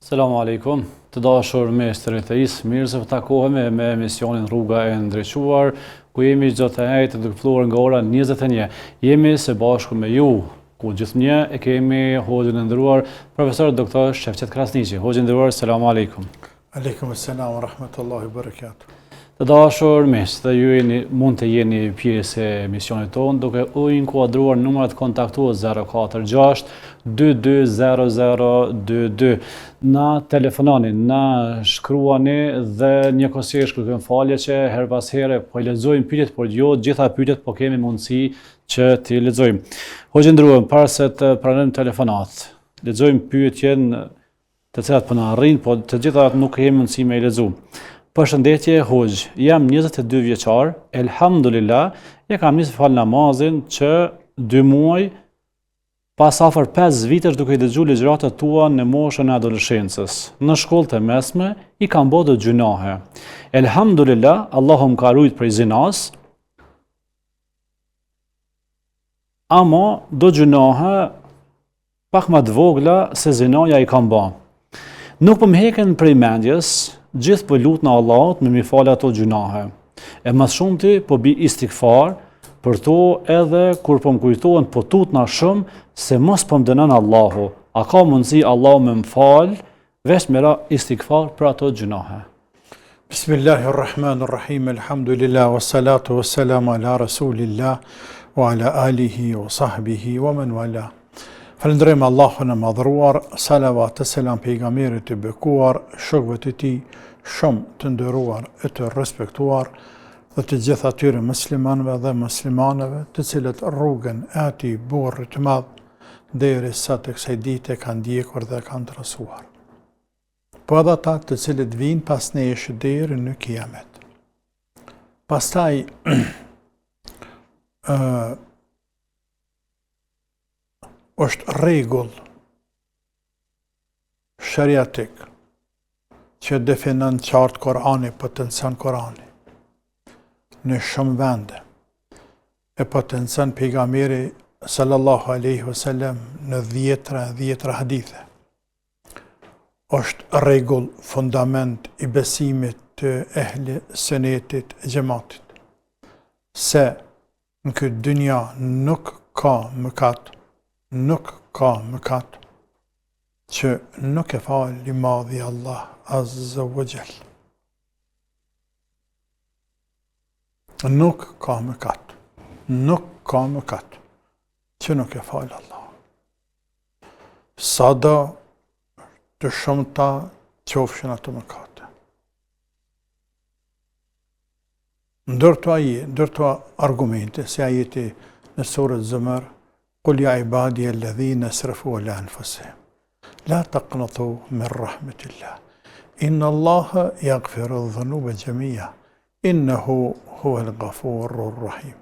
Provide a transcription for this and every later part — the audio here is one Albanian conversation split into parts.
Selamu alaikum, të dashur mestër e theis, mirë se takohemi me emisionin Rruga e Ndriçuar, ku jemi çdo të herë të ftuar nga ora 21. Jemi së bashku me ju, ku gjithnjë e kemi hoxhën e nderuar profesor doktor Shefqet Krasniqi. Hoxhë i nderuar, selamu alaikum. Aleikum selam wa rahmatullahi wa barakatuh. Të dashur mest, dhe ju mund të jeni pjesë e emisionit tonë duke u inkuadruar numrat kontaktues 046 220022. Na telefonani, na shkruani dhe njëkohësisht kërkojmë falje që her pas here po i lexojmë pyetjet, por jo gjitha pyetjet po kemi mundësi që t'i lexojmë. Hoxhë nderuar, para se të pranojmë telefonat, lexojmë pyetjen të cilat po na arrin, po të gjitha nuk kemi mundësi me i lexu. Përshëndetje Hoxh, jam 22 vjeçar, elhamdulillah, ja kam nisë fal namazin që 2 muaj pas afër 5 vitesh duke i dëgjuar ligjëratat tua në moshën e adoleshencës. Në shkollën e mesme i kam bërë gjunahe. Elhamdulillah, Allahu më ka ruajtur prej zinas. Ama do gjunahe pak më të vogla se zinaja i kam bërë. Nuk po më heken prej mendjes, gjithë po lut në Allahut me mi falë ato gjunahe. E më shumti po bi istikfar për to edhe kur po më kujtohen po tutna shumë se mos po më dënon Allahu. A ka mundësi Allahu me më falë veç me ra istikfar për ato gjunahe? Bismillahirrahmanirrahim, alhamdulillah, wassalatu wassalamu ala rasulillah, wa ala alihi, wa sahbihi, wa man wala. Falënderojmë Allahun e madhruar, salavat e selam pejgamberit të bekuar, shokëve të tij shumë të nderuar e të respektuar, dhe të gjithë atyre muslimanëve dhe muslimanëve të cilët rrugën e atij burri të madh derisa të kësaj dite kanë ndjekur dhe kanë trasuar. Po edhe ata të cilët vinë pas nesh deri në kiamet. Pastaj është rregull shariatik që definon qartë Kurani, potencion Kurani në shumë vende, e potencion pejgamberi sallallahu alaihi wasallam në dhjetra hadithe. Është rregull, fundament i besimit të ehli sunetit e xhamatit, se në këtë dynja nuk ka mëkat, që nuk e fali madhi Allah azza wa jall. Nuk ka mëkat që nuk e fali Allah. Sada të shumta qofshin ato mëkate. Ndërto argumente, si ajeti në surën Zumar, قل يا عبادي الذين اسرفوا على أنفسهم لا تقنطوا من رحمة الله إن الله يغفر الذنوب جميعا إنه هو الغفور الرحيم.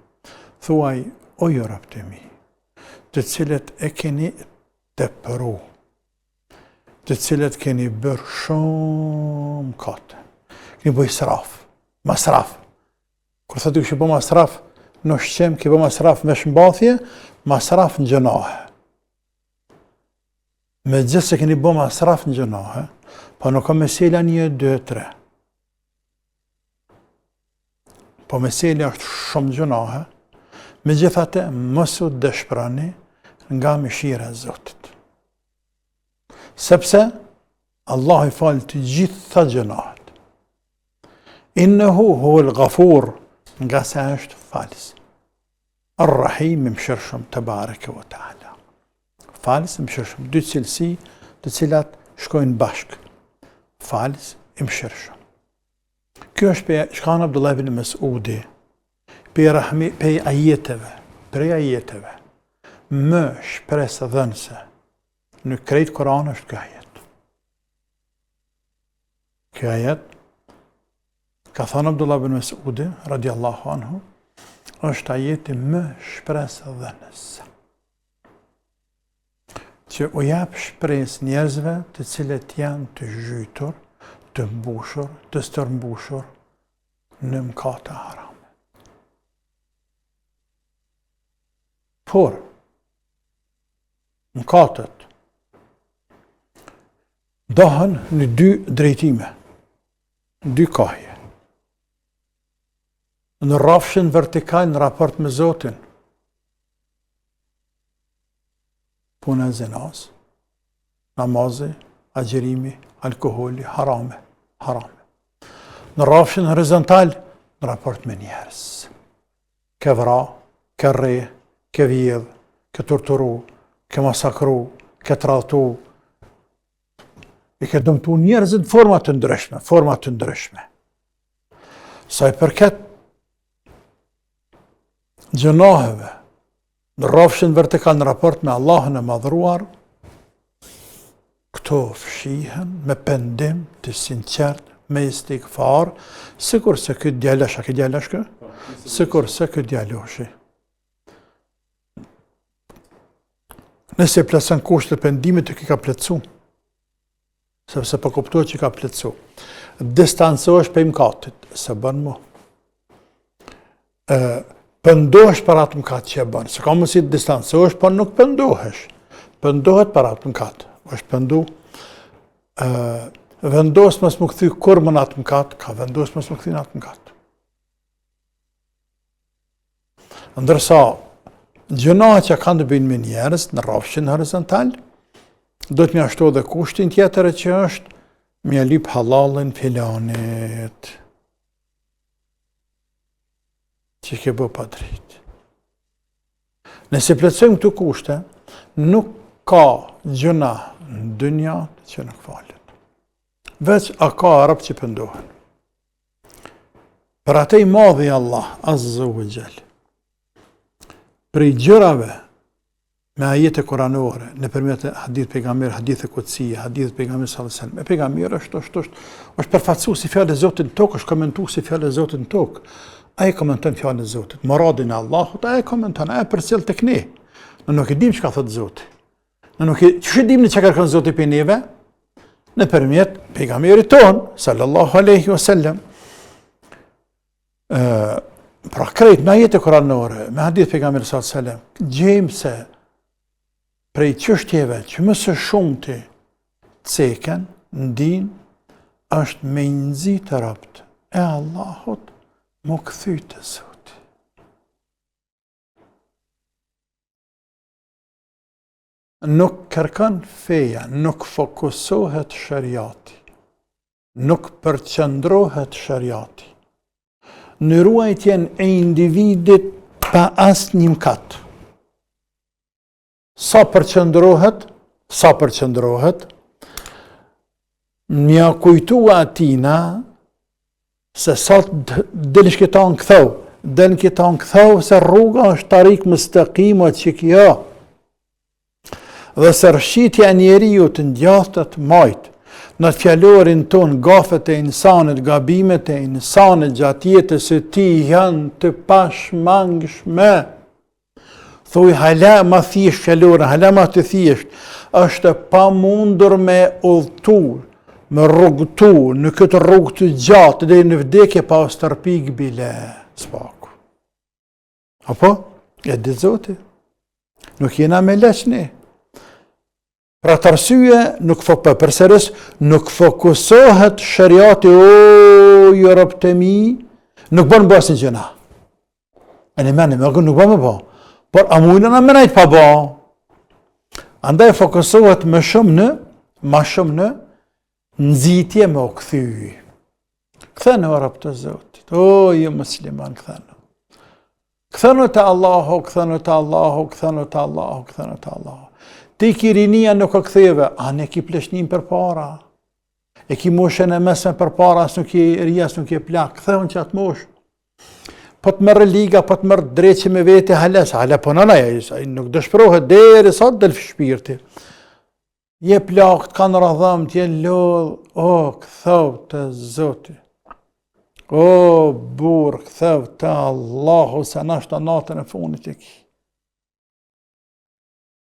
Thuaj, o ju robët e mi, të cilët e keni tepëru, të cilët keni bërë shumë kate, keni bëj masraf. Kur thotë që bëj masraf, në shqem ke bëj masraf me shmbathje, masraf në gjunahe. Me gjithë se keni bëj masraf në gjunahe, po nuk ka mesela 1, 2, 3. Po mesela është shumë gjunahe, me gjithate mësu dëshprani nga mëshira e Zotit. Sepse Allah i falë të gjitha gjunahet. Innehu huwal ghafur, nga se është falës. Ar-Rahim, mëshirshëm te bareke ve taala. Falës, mëshirshëm, dy cilësi të cilat shkojnë bashkë. Falës, mëshirshëm. Kjo është pe shkan Abdullah ibn Mas'udi, prej ajeteve, më shpresë dhënëse në krejt Kur'an është kjo ajet. Kjo ajet, ka thënë Abdullah ibn Mas'udi, radiallahu anhu, është ajeti më shpresë dhënëse, që u jap shpresë njerëzve të cilët janë të zhytur, të mbushur, të stërmbushur në mëkate harame. Por, mëkatet dohen në dy drejtime, dy kahje. Në rrafshin vertikal në raport me Zotin, puna e zinaz, namazi, agjerimi, alkoholi, harame. Në rrafshin horizontal në raport me njerëz. Ke vra, ke rre, ke vjedh, ke torturu, ke masakru, ke tradhtu, i ke dëmtu njerëzit forma të ndryshme. Sa i përket gjunaheve në rrafshin vertikal në raport me Allahun e madhruar, këto fshihen me pendim të sinqert, me istikfar, sikur se këtë djalosh, a këtë djalosh kë? Sikur se këtë djaloshi. Nëse plotson kushtet e pendimit të ka plotsu, sepse po kuptohet që ka plotsu. Distancohesh prej mëkatit, se bën më. Pëndohesh për atë mëkat që e bën. Se ka mundësi të distancohesh, por nuk pëndohesh. Pëndohet për atë mëkat. Është pëndu. Vendos mos më kthy kur më në atë mëkat, ka vendos mos më kthy në atë mëkat. Ndërsa, gjunahet që kanë të bëjnë me njerëz në rrafshin horizontal, do të mjashto dhe kushtin tjetër që është mja lip halalin filanit. Që ke bë pa drejt. Nëse plotësojmë këtu kushte, nuk ka gjuna në dynjat që nuk falet. Veç a ka arab që pëndohen. Për atë i madhi Allah, Azza wa Jall, prej gjërave me ajete kuranore, nëpërmjet hadith pejgamber, hadith e kutsie, hadith pejgamber sallallahu alaihi wasallam. E pejgamberi është përfaqësues si fjalë e Zotit në tokë, është komentues si fjalë e Zotit në tokë. Ai komenton fjalën e Zotit, muradin e Allahut, ai komenton, ai përcjell tek ne. Ne nuk e dim çka thot Zoti. Ne nuk e dim çka kërkon Zoti për neve, nëpërmjet pejgamberit ton sallallahu alaihi wasallam. Pra krejt me ajete kuranore, me hadith pejgamberit sallallahu alaihi wasallam, gjejmë se prej çështjeve që më së shumti ceken në din është me nxit të rapt e Allahut më kthy te Zoti. Nuk kërkon feja, nuk fokusohet shariati, nuk përqendrohet shariati në ruajtjen e individit pa asnjë mëkat. Sa përqendrohet, mja kujtua atina se sa del këtan këthau, se rruga është tarik mustaqim që kjo. Dhe se rëshqitja njeriu të ndjatët majt, në të fjallorin ton, gafet e insanit, gabimet e insanit gjatë jetës së tij janë të pashmangshme. Thuj hala ma thjesht fjallorin, hala ma të thjesht, është pa mundur me udhëtu, me rrugëtu në këtë rrugë të gjatë dhe në vdekje pa u stërpik bile spaku. Apo? E di Zoti. Nuk jena me leqni. Pra të arsye, përsëris, nuk fokusohet shariati, o jo rob të mi, nuk bën bës një gjëna. E në menim, nuk bën më bë. Por a mujnë në menajt pa bë. Andaj fokusohet ma shumë në nxitje me o kthy. Kthenu o rob të Zotit, o jo musliman, kthenu. Kthenu të Allahu, kthenu të Allahu, kthenu të Allahu, kthenu të Allahu. Ti ki rinia nuk o ktheve, ne ki pleshnim për para. E ki moshën e mesme për para, as nuk i rria, as nuk i plak. Kthehun që atë moshë. Po të mërë liga, po të mërë dreqe me vete hales. Hala po nëna, nuk dëshpërohet deri sa të delf shpirti. Je plak, të kanë radhëm, t'je lodh, o, këthëv të Zoti. O, burë, këthëv të Allahu, se nashta natën e fundit e ki.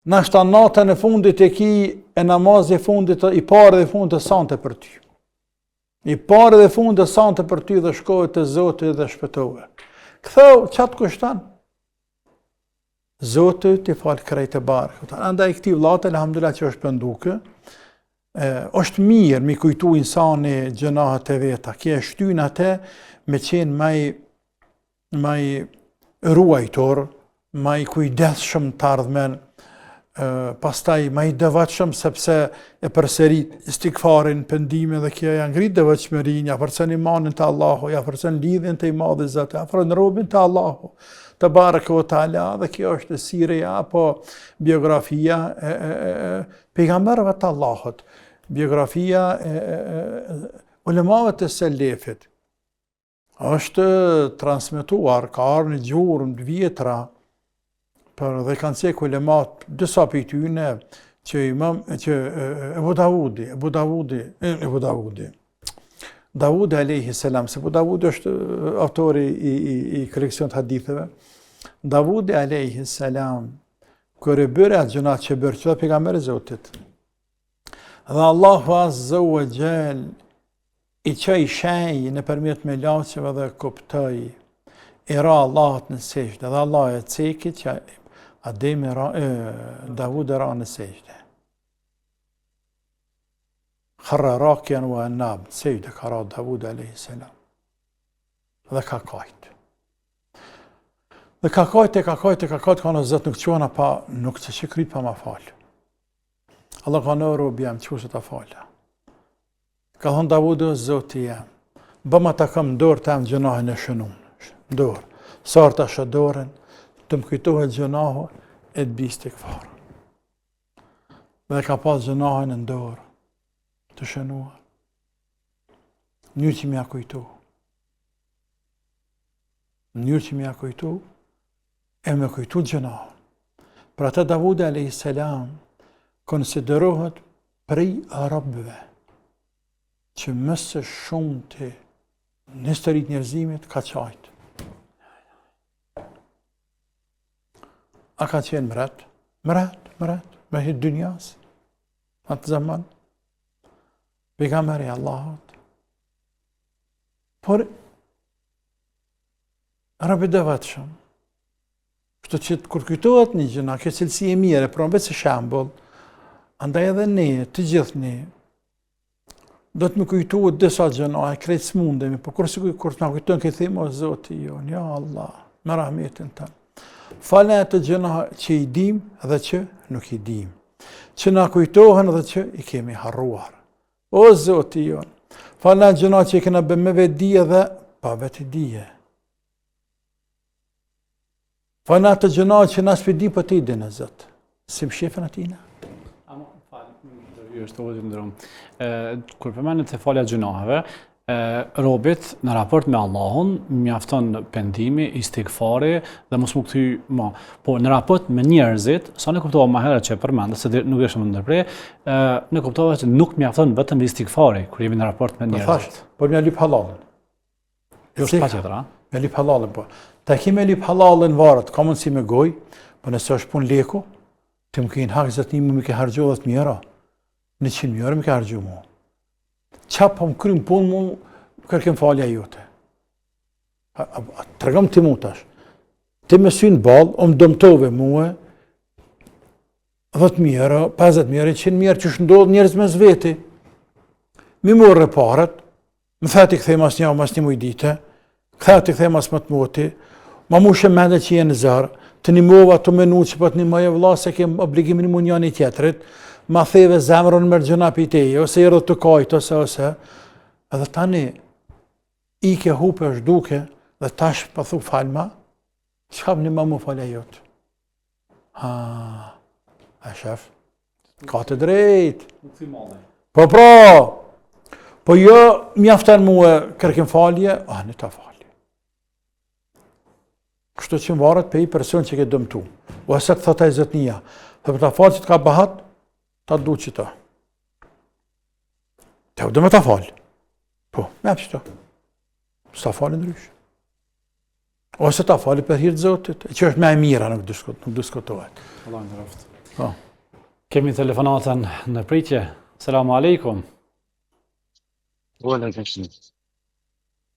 Nashta natën e fundit e ki e namazi fundit, i pare dhe fundit e sante për ty. I pare dhe fundit e sante për ty dhe shkojë të Zoti dhe shpëtove. Këthëv, qatë kushtan? Zoti t'i falë krejt e barë. Andaj këti vlatë, alhamdulillah që është pënduke, është mirë mi kujtu insani gjënahet e veta, kje shtyn atë me qenë maj ruajtor, maj kujdesshëm të ardhmen, pastaj maj devotshëm sepse e përsërit istikfarin, pendimin dhe kjo ja ngrit devotshmërinë, ja përcen imanin te Allahu, ja përcen lidhjen te i madhi Zot, ja përcen robën te Allahu te bareke ve taala, dhe kjo është sirja apo biografia e pejgamberëve të Allahut, biografia e ulemave të selefit. Është transmetuar, ka ardhur në gjurmë të vjetra, për dhe kanë cekë ulemat, disa për tyne, që Ebu Davudi alayhi salam, se Ebu Davudi është autori i koleksion të haditheve, Davudi alayhi salam, kërë bërë atë gjënat që bërë, që dhe pejgamberi Zotit, dhe Allahu Azza wa Jall i qaj shenjë në përmjet me laqeve dhe kuptoj, i ra Allahut në sejtë, dhe Allah e ceki që Davud e ra në sejtë. Kharra rakjen wa annab, sejtë ka ra Davud a.s. Dhe ka kajtë. Dhe ka kajtë, ka në zëtë nuk qona pa, nuk që që kryt pa ma falë. Allah ka në robi jam, që se ta falë. Ka thonë Davudu, zoti jam, bëma ta kam dorë të jam gjënahin e shënumë. Dorë. Sartë a shëdorën, të më kujtohet gjënahu, e të bistë të këfarë. Dhe ka pas gjënahin në dorë, të shënuar. Njërë që mja kujtu. Njërë që mja kujtu, e me kujtu gjënahun. Pra ta Davudi a.s. konsiderohet prej arabëve, që mësë shumë të në historit njerëzimit ka qajtë. A ka qenë mret, me hitë dynjas, atë zaman, pejgamberi Allahut. Por, rabi devotshëm, kështu që kur kujtohet një gjëna, kjo cilësi e mire, pra në vetë se shambull, andaj edhe ne, të gjithë ne, do të më kujtohet disa gjëna, e krejtë s'mundemi, por kur të më kujtohen këtë thimë, o Zoti jon, ja Allah, me rahmetin tënë. Falën të gjëna që i dim dhe që nuk i dim, që na kujtohen dhe që i kemi harruar. O Zoti jon, falën gjëna që i kena bë me vetdije dhe pa vetdije. Falën të gjëna që na s'pi dim për ti dhe në Zot, si më shefën atina. Kur përmendet se falja gjunaheve, robit në raport me Allahun mjafton pendimi, istikfari dhe mos më kthy më. Po në raport me njerëzit, sa ne kuptova më herët që përmendet se nuk është më ndërprej, ne kuptova që nuk mjafton vetëm istikfari kur jemi në raport me njerëzit. Po më lyp halallën. Jo patjetër, me lyp halallën po. Ta kemi lyp halallën varet, ka mundsi me gojë, po nëse është punë leku, ti më ke hak zot më ke harxhuar të mira. 100 mijë euro më ka harxhu mua. Qa po më krym punë mu, kërkem falja jote. Të regëm ti mu tash. Ti me synë balë, o më dëmtove muë, 10 mijë euro, 50 mijë euro, 100 mijë euro që shëndodhë njerëz me zveti. Mi morë reparet, më thati këthej mas një mujdite, këthati këthej mas më të moti, ma mu shë mende që jenë zërë, të një mova të menu që për të një mëje vla se kem obligimin më njën i tjetërit, ma theve zemrën mërgjëna për teje, ose i rëtë të kajtë, ose, edhe tani, i ke hupe është duke, dhe tash për thu falma, që kam një më mu falja jotë. A shef, ka të drejt. Po pra, po jo mjaftan mu e kërkim falje, në ta falje. Kështu që më varet për i person që ke dëmtu, ose të thëtaj zëtnia, dhe për ta falë që të ka bahat, ta du që ta. Te u dhe me ta falë. Po, me apë që ta. Së ta falë ndryshë. Ose ta falë për hirtë Zotit, që është me e mira, nuk diskutohet. Allah në rëftë. Po. Kemi telefonatën në pritje. Selamu alaikum.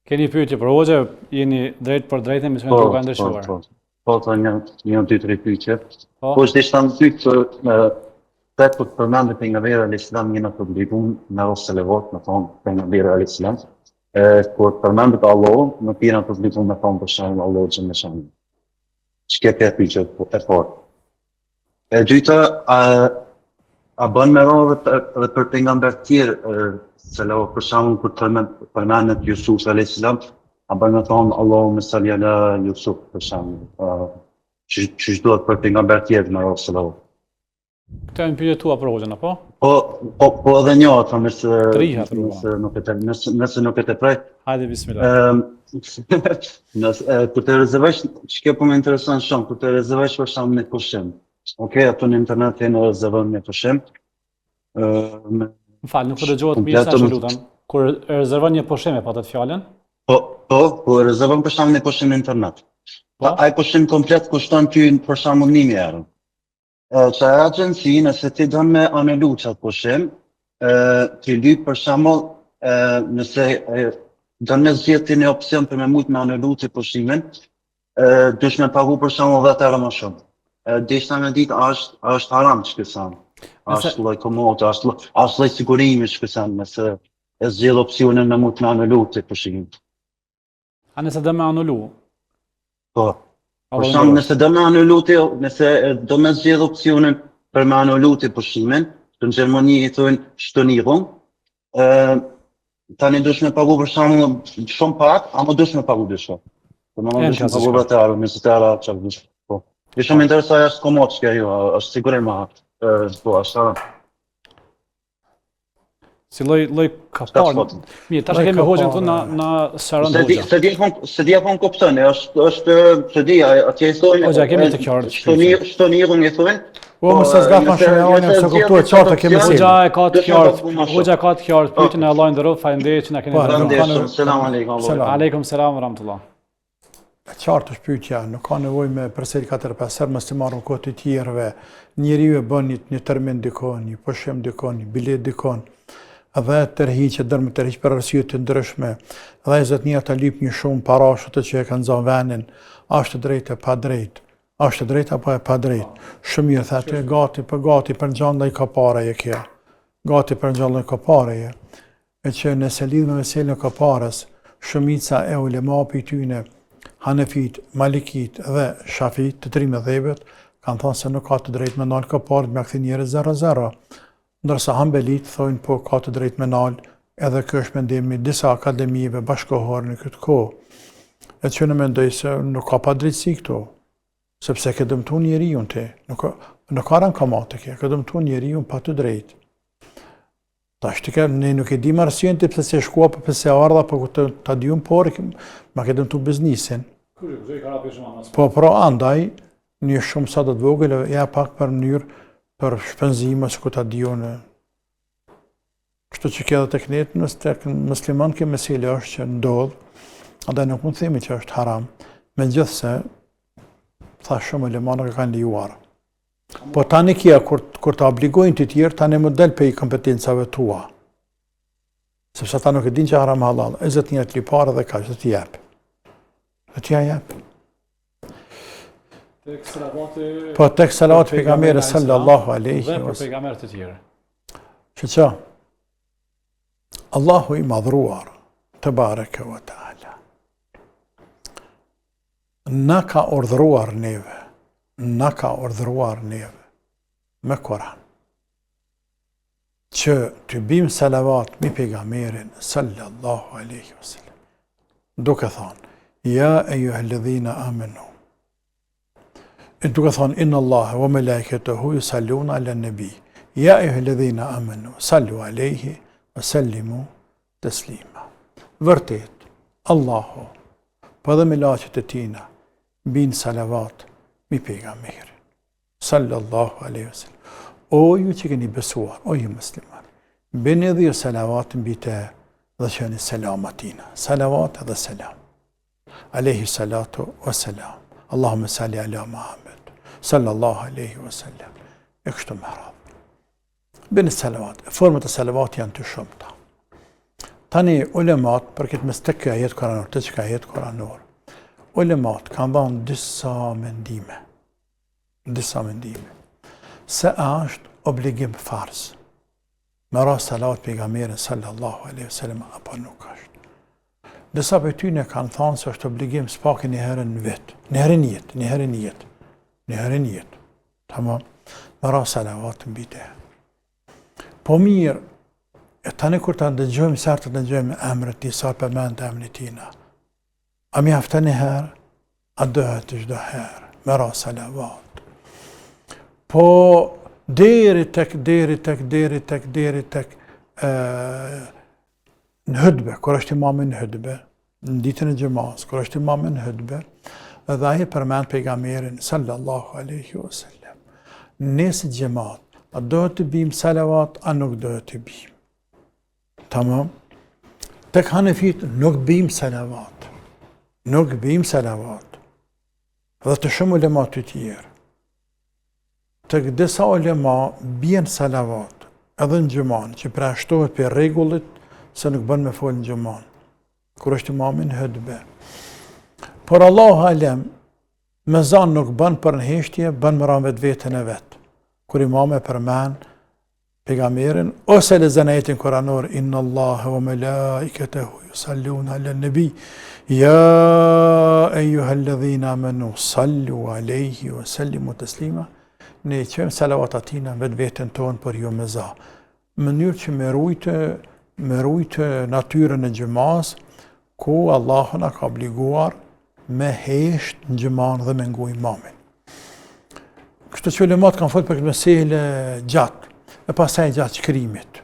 Keni pyetje për hoxha, jeni drejt për drejtë, me të ka ndryshuar. Po, një dy tre pyetje. Po, është ishta në pyet Tek kur përmendet pejgamberi alayhis salam jena të obliguar me ros selavat, me thonë pejgamberi alayhis salam. Kur përmendet Allahu, nuk jena të obliguar me thonë për shembull Allahu xhallahu xhallahu. Çka ke pyetje e parë. E dyta, a bën me radhë edhe për pejgamber të tjerë, selavat për shembull kur përmendet Yusuf alayhis salam, a bën me thonë Allahumma salli ala Yusuf për shembull. Që duhet për pejgamber të tjerë me ros selavat. Këta e në pyetje tua për hoxhën, apo? Po edhe një ato Triha, rruga. nëse nuk e të prej. Hajde, bismillah. Kur të rezervosh, që po më intereson shumë, kur të rezervosh për shembull në pushim. Okej, ato në internet janë rezervon në pushim. Më fal, nuk po dëgjohet mirë sa që lutem. Kur e rezervon një pushim e patet fjalën? Po rezervon për shembull në pushim në internet. Ai pushim komplet kushton ty për shembull 1000 euro. Që agjenci, nëse ti do me anulu qatë pushim, ti lyp për shembull, nëse do me zgjedhti një opsion për me mujt me anulu të pushimin, dush me pagu për shembull 10 euro më shumë. Deshta me ditë është haram që kësan. Është lloj komote, është lloj sigurimi që kësan, nëse e zgjedh opsionin me mujt me anulu të pushimin. A nëse do me anulu? Po. Për shembull, nëse do me anulu nëse do me zgjedh opsionin për me anulu të pushimin, në Gjermani i thonë stornierung, tani dush me pagu për shembull shumë pak, ama dush me pagu diçka. Po më dush me pagu 10 euro, 20 euro çfarë dush. Po. Dhe shumë interesoj është komod që ajo, është sigurisht më po ashtu. Si lloj kapar. Mirë, tash kemi hoxhën këtu na sëron hoxha. Se di apo kupton, është se di atje i thonë. Hoxha kemi të qartë. Stornierung i thonë. Po mos e zgjatën shënojnë se kuptuat qartë kemi si. Hoxha e ka të qartë. Hoxha ka të qartë. Pyetjen e Allahut nderoj, faleminderit që na keni dhënë. Selam aleikum. Aleikum selam wa rahmatullah. Qartë është pyetja, nuk ka nevojë me përsëri 4-5 herë mos të marrë kohë të tjerëve. Njeriu e bën një termin dikon, një pushim dikon, një bilet dikon. Dhe tërhiqet dërmë tërhiq për arsye të ndryshme. Dhe zotnia ta lyp një shumë para ashtu që e kanë zënë vendin. Është drejt e pa drejt. Është drejt apo e pa drejt. Shumë mirë thotë gati për gjallë ka para e kjo. Gati për gjallë ka para e. E që nëse lidh me meselën e kaparës, shumica e ulemave i tyne, Hanefit, Malikit dhe Shafit, të tri mëdhëbet, kanë thënë se nuk ka të drejtë me nal kaparë me kthë njerëz 0-0. Ndërsa Hanbelit thonë po ka të drejtë me nal, edhe kjo është mendimi disa akademive bashkohore në këtë kohë. E që në mendoj se nuk ka pa drejtësi këto, sepse ke dëmtu njeriun ti, nuk ka rankamate ke dëmtu njeriun pa të drejtë. Tash ne nuk e di arsyen ti pse se shkua, pse ardha, po ta diun por ma ke dëmtu biznisin. Po andaj një shumë sa do të vogël ja pak për mënyrë për shpenzime që ku ta dione. Kështu që kjo dhe tek netë, nësë tek musliman kjo mesele është që ndodhë, andaj nuk mund themi që është haram, me gjithse, tha shumë ulemanët që kanë lejuar. Po tani kia, kur ta obligojnë të tjerë, tani më del pe i kompetencave tua. Sepse ta nuk e din që haram halal, e zët një të lipare dhe ka që të jepë. Dhe t'ja jepë. Po tek salavat pejgamberit sallallahu alaihi dhe për pejgamberët e tjerë. Që Allahu i madhruar te bareke ve taala na ka urdhëruar neve me Kur'an që të bim salavat me pejgamberin sallallahu alaihi wasallam. Duke thonë ja eyyuhalladhina amanu. Duke thonë, inna Allah wa malaikatahu yusalluna ala nabi. Ja eyyuhalladhina amanu, sallu alaihi wa sallimu taslima. Vërtet, Allahu, po dhe melaqet e tina, bin salavat mi pejgamberin. Sallallahu alaihi wa sallam. O ju që keni besuar, o ju musliman, bini dhe ju salavat mbi te dhe qeni selamatina. Salavat dhe selam. Alaihi salatu wa salam. Allahumma salli ala Muhammad, sallallahu alaihi wa sallam. E kështu me radhë. Bini salavat, format e salavat janë të shumëta. Tani ulemat, për këtë mes të kjo ajet koranor, të që ka ajet koranor, ulemat kanë dhanë disa mendime. Se është obligim farz. Me ra salavat pejgamberin sallallahu alaihi wasallam apo nuk është. Disa për tyne kanë thonë se është obligim s'paki një herë në vetë, një herë në jetë. Tamam, me ra salavat mbi te. Po mirë, e tani kur të ndëgjojmë, sartë të ndëgjojmë emrët disa përmend të emrin tina. A mjafton një herë, a dohet çdo herë, me ra salavat. Po deri tek në hutbe, kur është imami në hutbe, në ditën e xhamas, kur është imami në hutbe, dhe ai përmend pejgamberin sallallahu alaihi wasallam. Nëse xhamat, a dohet të bim salavat, a nuk dohet të bim. Tamam. Tek Hanefit nuk bim salavat. Dhe të shumë ulema të tjerë. Tek disa ulema bien salavat, edhe në gjëman, që preashtohet për regullit se nuk bën me folë në gjëman, kur është imami në hutbe. Por Allahu alem, me zanë nuk bën për në heshtje, bën më ranë vetën e vetë. Kur imam e përmen pejgamberin, ose lexon ajetin kuranor, inna Allaha wa malaikatahu yusalluna ala nabi, ya ayyuhalladhina amanu sallu alayhi wa sallimu taslima. Ne qëmë salavat atina vetën tonë për jo me za. Mënyrë që me rujtë natyrën e gjëmas, ku Allahu na ka obliguar me hesht në gjëman dhe me ngu imamin. Kështu që ulemat kanë folë për këtë meselë gjatë, e pasaj gjatë shkrimit.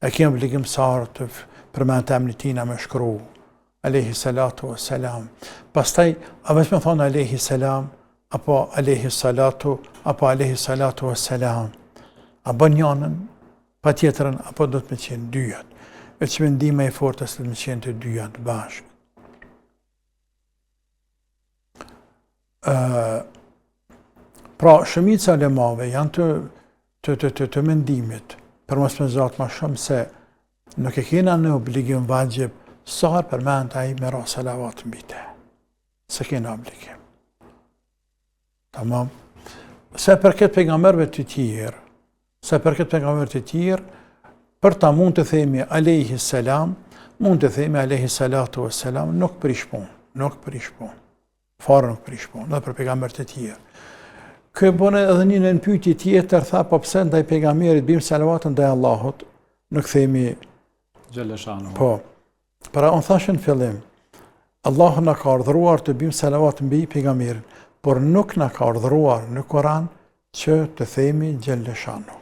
E kemë obligim sarë të përmend të emrin tina me shkru, alayhi salatu wa salam. Pastaj, a veç me thonë alayhi salam, apo alayhi salatu, apo alayhi salatu wa salam. A bën janën, pa tjetërën, apo do të me qenë dyjat. E që mendime e fortës të me qenë të dyjat bashkë. Pra, shumica ulemave janë të mendimit, për mos me zatë ma shumë se nuk e kena në obligim vajgjib, sahar përmend ai me ra salavat mbi te. Se kena obligim. Tamam. Se për këtë pejgamberëve të tjerë, për ta mund të themi alayhi salam, mund të themi alayhi salatu wassalam, nuk prish punë. Fare nuk prish punë, edhe për pejgamberët e tjerë. Kë bën edhe një në pyetje tjetër, tha po pse ndaj pejgamberit bim salavatën ndaj Allahut, nuk themi Xheleshanu. Po. Para unë thashë në fillim, Allahu na ka urdhëruar të bim salavat mbi pejgamberin, por nuk na ka urdhëruar në Kur'an që të themi Xheleshanu.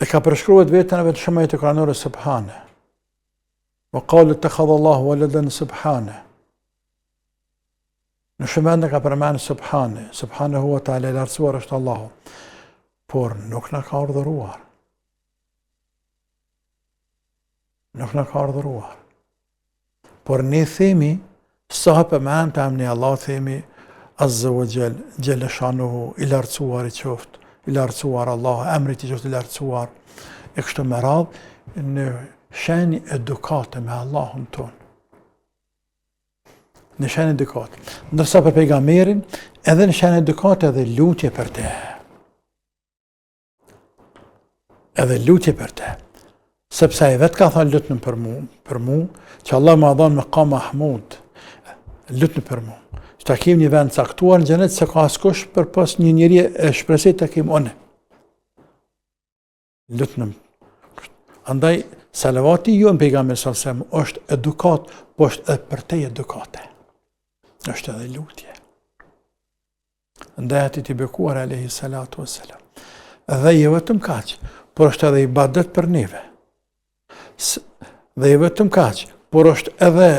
E ka përshkruar vetën e shumë të kuranore subhane. Wa qalu ittakhadha Allahu waladan subhane. Në shumën ka përmenë subhane, subhanahu wa ta'ala, lartësuar është Allahu, por nuk na ka urdhëruar. Por ne themi, sa përmenë të emni Allah, themi, azza wa jall, Xheleshanuhu, i lartësuar i qoftë, i lartësuar Allah, emrit i qoftë i lartësuar, e kështu me radhë në shenjë edukate me Allahun tonë. Në shenjë edukate. Ndërsa për pejgamberin, edhe në shenjë edukate edhe lutje për te. Sepse ai vetë ka thënë lutni për mu, që Allah më dhan maqam Mahmud. Lutni për mu. Që ta kem një vend caktuar në xhenet se ka askush përpas një njeri e shpresoj ta kem unë. Lutni. Andaj salavati ju në pejgamberin sallallahu alajhi wasallam është edukat, po është edhe për te edukate. Është edhe lutje. Ndaj ati t'i bekuar alayhi salatu wassalam. Dhe jo vetëm kaq, por është edhe ibadet për neve. Dhe jo vetëm kaq, por është edhe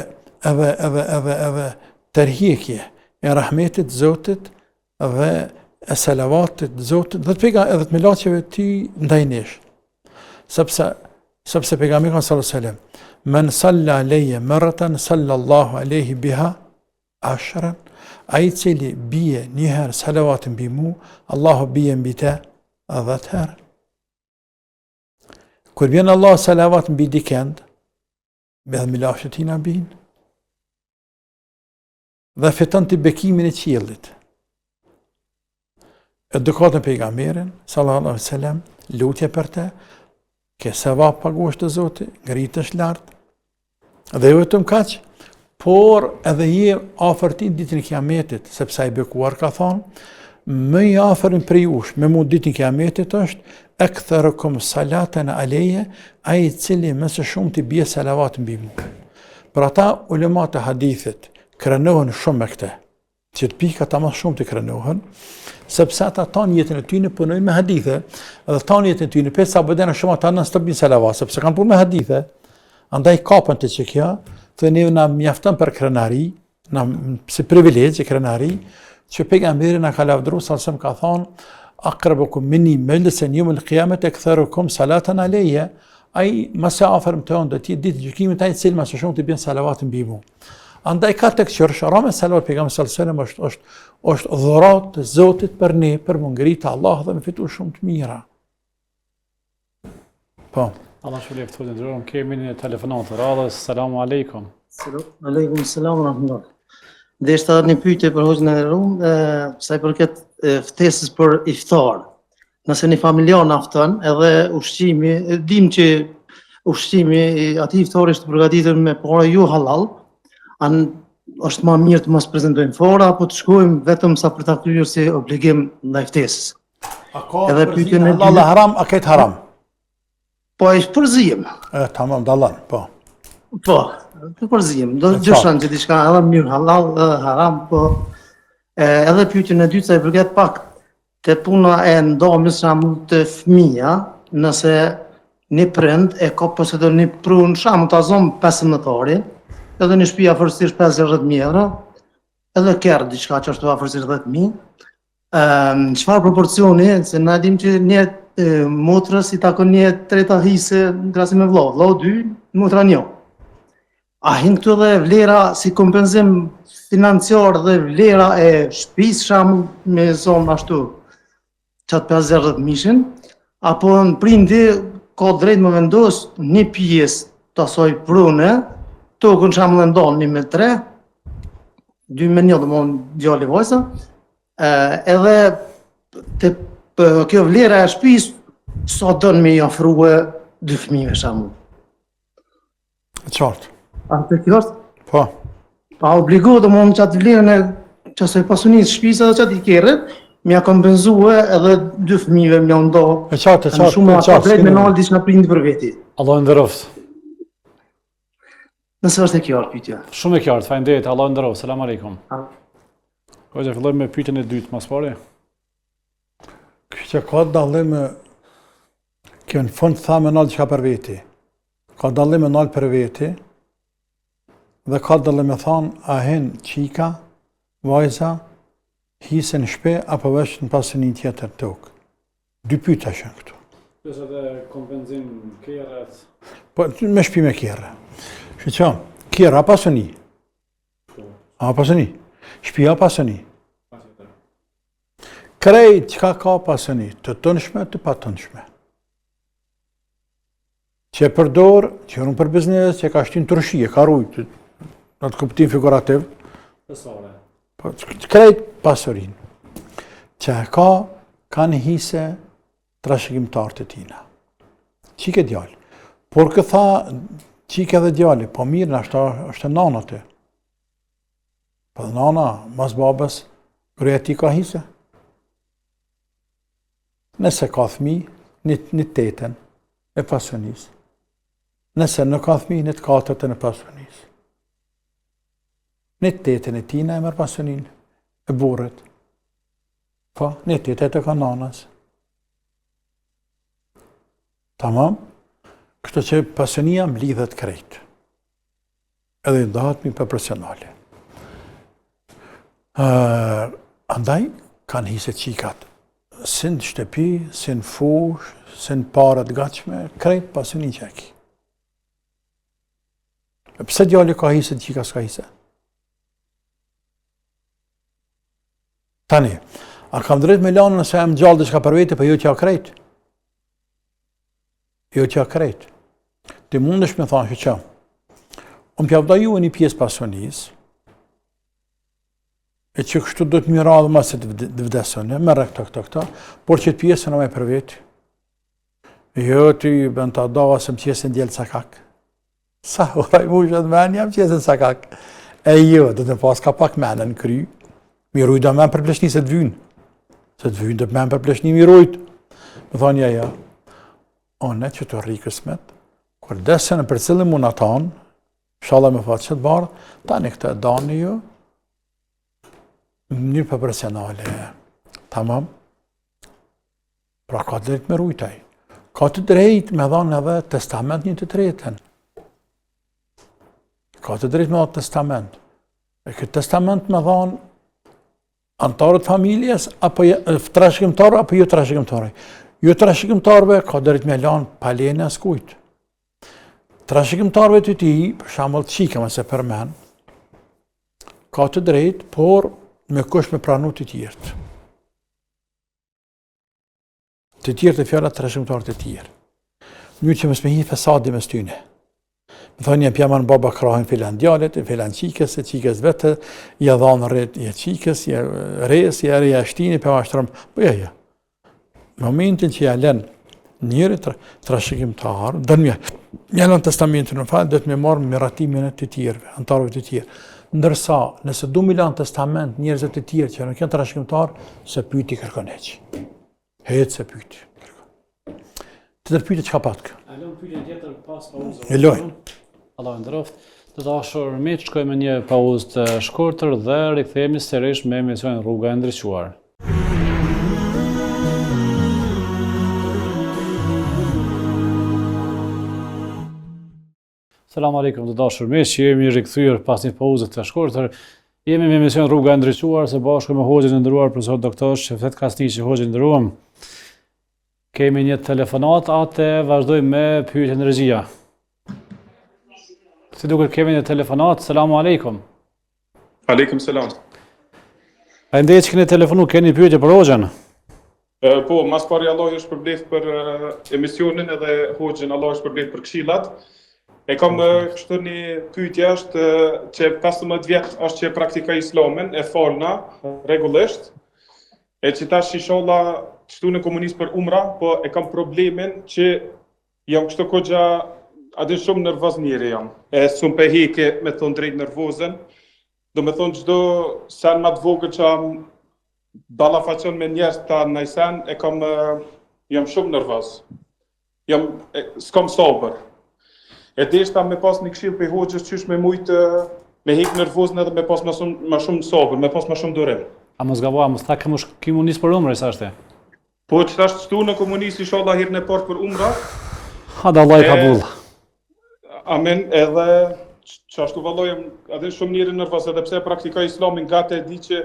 tërhiqje e rahmetit Zotit dhe e salavatit Zotit dhe të milaqeve ti ndaj nesh. Sepse pejgamberi sallallahu alaihi wasallam, men salla alayya marratan sallallahu alaihi biha ashran, ai cili bie njëherë salavat mbi mu, Allahu bie mbi te 10 herë. Kur vjen Allah salavat mbi dikend, me dhe milafshet tina bin, dhe fiton të bekimin e qiellit. edukatën pejgamberin, sallallahu alaihi wasallam, lutje për te, ke sevap paguash të Zoti, ngritësh lart, dhe jo vetëm kaq, por edhe je afër ti ditën e Kiametit, sepse ai bekuar ka thonë, më i afërin për jush, me mu ditën e Kiametit është aktharukum salatan alayya, ai i cili më së shumti bie salavat mbi mua. Për ata ulemat e hadithit krenohen shumë me këtë, që të pika ta më shumë të krenohen, sepse ata tanë jetën e tyre punojnë me hadithe, edhe tanë jetën e tyre, pesë sa bëdena shumë ata në stopin salavat, sepse kanë punë me hadithe, andaj kapën të që kjo, të neve na mjaftën për krenari, si privilegj e krenari, që pejgamberi na ka lavdëruar sallallahu ka thonë, aqrabukum minni majlisan yawm al-qiyamah aktharukum salatan alayya, ai më së afërm të on do të ditë gjykimit ai cili më së shumë të bën salavat mbi mua. Andaj ka tek qërshara me salavat pejgamberit sallallahu alaihi wasallam është dhurat të Zotit për ne, për më ngritë Allah dhe me fitu shumë të mira. Po. Allah shpëlef të ndërruam, kemi një telefonat të radhës. Selamu alaikum. Aleikum selam wa rahmatullah. Dhe është edhe një pyetje për hoxhën e nderuar, sa i përket ftesës për iftar. Nëse një familjar na fton, edhe ushqimi, dim që ushqimi i atij iftari është përgatitur me parë jo halal, është më mirë të mos prezantojmë fora apo të shkojmë vetëm sa për ta kryer si obligim ndaj ftesës. A ka Edhe pyetjen e halal haram, a këtë haram? Po e përzim. Tamam, dallon, po. Po, të përzim. Do të dëshon që diçka edhe mirë halal, edhe haram, po edhe pyetjen e dytë sa i përket pak te puna e ndamjes të fëmia, nëse një prind e ka posedon një prun sham ta zon 15-ori, edhe një shtëpi afërsisht 50.000 euro, edhe kërë diçka që është afërsisht 10.000, çfarë proporcioni, se na dim që një motrës i takon një treta hise në krahasim me vllau 2, motra 1. A hin këtu dhe vlera si kompenzim financiar dhe vlera e shtëpisë shembull me zonë ashtu çat 50.000, apo në prindi ka drejt më vendos një pjesë të asaj prune, tokën shembull e ndon 1/3, 2/1 domthon djali vajza, edhe te kjo vlera e shtëpisë sa don me i ofrua 2 fëmijëve shembull. Qartë. A të kjo është? Po. Pa obligo domthon çat vlerën e çasoj pasunisë shtëpisë edhe çat i kerrët, m'ia kompenzue edhe 2 fëmijëve m'ia ndo. E qartë, Shumë ata drejt me nal diçka prindi për veti. Allah nderoft. Nëse është e kjo pyetja. Shumë e qartë, faleminderit. Allah nderoft. Selam aleikum. Ha. Hoxha, fillojmë me pyetjen e dytë mas pari. Që ka dallim, kjo në fund tha me nalë qka për veti. Ka dallim me nalë për veti, dhe ka dallim me thanë, a hen qika, vajza, hisë në shpe, apo vesh në pasënin tjetër tokë. Dy pyta shën këtu. Nëse dhe kompenzim kjerët. Po, me shpi me kjerë. Shqyqa, kjerë, a pasëni? A pasëni? Shpi a pasëni? Krejt qka ka pasëni, të tënshme, të pa tënshme. Që e përdor, që unë për biznes, që ka shtin të rëshie, ka rujtë, në të kuptim figurativ. Krejt pasërin. Që e ka në hise trashëgimtar të tina. Qike djali. Por këtha, qike dhe djali, po mirë në është nana të. Po dhe nana, mas babës, kërëja ti ka hise. Nëse ka thmi, një teten e pasunis. Nëse në ka thmi, një të katërtën e pasunis. Një teten e tina e mërë pasunin, e burët. Po, një tetet e ka nanës. Tamam? Kështë që pasunia më lidhet krejt. Edhe i ndahat mi proporcionale. Andaj, kanë hise qikat. Sin shtëpi, sin fush, sin parët gatshme, krejt pasunin që e ki. Pse djali ka hise, qika s'ka hise? Tani, a kam drejt me lanë nëse e më gjallë dhe shka për vete, për jo që a krejt? Jo që a krejt. Ti mundesh me thonë që unë pjavda ju e një pjesë pasunis, e që kështu do të mira dhe masë të vdesën, merre këta, por që të pjesën me për vetë. Jo, ty bën të adava se më qesën djelë cakak. Sa, oraj mu shëtë men, jam qesën cakak. E jo, do të pas ka pak menën në kry. Mirujt do men për pleshni se të vynë. Se të vynë do men për pleshni mirujt. Më thonë, ja. One që të rikësmet, kur desën për cilën mund atan, shala me fatë që të barë, tani këtë e dani ju, në mënyrë proporcionale. Tamam. Pra ka të drejt me rujtaj. Ka të drejt me dhanë edhe testament një të tretën. Ka të drejt me dhanë testament. E këtë testament me dhanë antarët familjes, apo trashëgimtarë, apo jo trashëgimtarë. Jo trashëgimtarëve ka drejt me lanë palene as kujt. Trashëgimtarëve të ti, për shembull çika mëse përmend, ka të drejt, por me kush me pranu të tjerët. Të tjerët e fjallat trashëgimtarët e tjerë. Një që mësë me hi fesadi mes tyne. Më thonë një pjaman baba krahin filan djalet, filan qikës, e qikës vete, ja dhanë rrit, ja qikës, ja res, ja reja shtini, për mashtërëm, po ja. Momentin që ja len njëri trashëgimtar, dërmja, ja len testamentin në falë, dhe të me marë miratimin e të tjerëve, antarëve të tjerë. Ndërsa, nëse du mi lanë testament njerëzët të tjerë që nuk janë trashëgimtar, se pyti kërkon heq. Hecë se pyti. Të tërpyti që ka patkë? A lëm pyetje tjetër pas pauzës. E loj. Allah nderoft. Të dashur miq, shkojmë një pauzë të shkurtër dhe rikthehemi sërish me emisionin Rruga e Ndriçuar. Selam aleikum të dashur miq, jemi rikthyer pas një pauze të shkurtër. Jemi me emision Rruga e Ndriçuar së bashku me hoxhin e nderuar profesor doktor Shefet Kastiçi, hoxhin e nderuar. Kemi një telefonat, atë vazhdojmë me pyetjen e regjia. Si duket kemi një telefonat, selamu aleikum. Aleikum selam. Që keni telefonu, keni pyetje për hoxhin? Po, mas pari Allah është përbleth për emisionin edhe hoxhin Allah është përbleth për këshillat. E kam kështu një pyetje është që 15 vjet është që praktikoj islamin, e falna rregullisht. E që tash inshallah shtu në komunist për umra, po e kam problemin që jam kështu kogja adin shumë nervoz njëri jam. E s'um pe heke me thonë drejt nervozën. Do me thonë çdo sen ma të vogël që am ballafaqon me njerëz ta ndaj sen, e kam jam shumë nervoz. S'kam sabër. E deshta me pas një këshill për hoxhës qysh me mujtë me hek nervozën edhe me pas ma shumë sabër, me pas ma shumë durim. A mos gaboj, mos ta komunist për umrë, sa është? Po që tash shtu në komunist, inshallah herën e parë për umra. Hada Allah i kabul. Amen, edhe që ashtu valloj, edhe shumë njëri nervoz, edhe pse praktikoj islamin gati e di që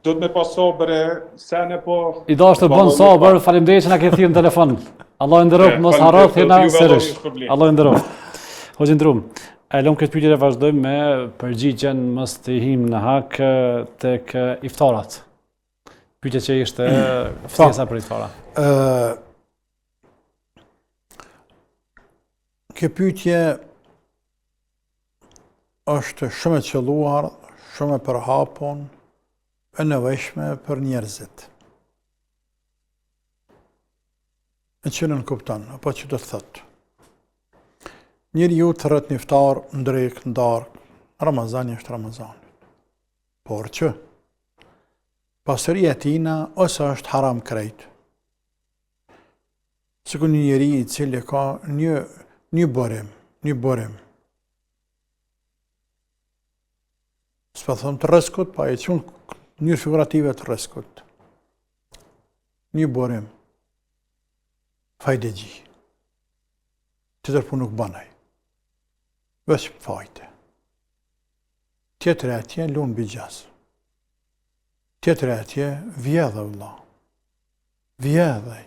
do të me pas sabër e sene po... I dashur të bën sabër, faleminderit që na ke thirrur në telefon. Allah i nderoft, mos harro thëna sërish. Allah i nderoft. Hoxhin ndrum, e lëm këtë pyetje dhe vazhdojmë me përgjigjen mos të him në hak tek iftarat. Pyetja që ishte ftesa për iftara. Kjo pyetje është shumë e qelluar, shumë e përhapur, e nevojshme për njerëzit. E që nën kupton, apo që do të thotë. Njëri ju të rrët një iftar, ndrek, ndark, Ramazani është Ramazani. Por që, pasëria tina ose është haram krejt. Sikur një njeri i cili ka një borim. S'pa thëmë të rrezikut, pa e qunë njërë figurative të rrezikut. Një borim. Fajdegji. Të tërpu nuk banaj. Veç fajte. Tjetër e atje lunë bëgjaz. Tjetër e atje vjedhe vëlla. Vjedhe.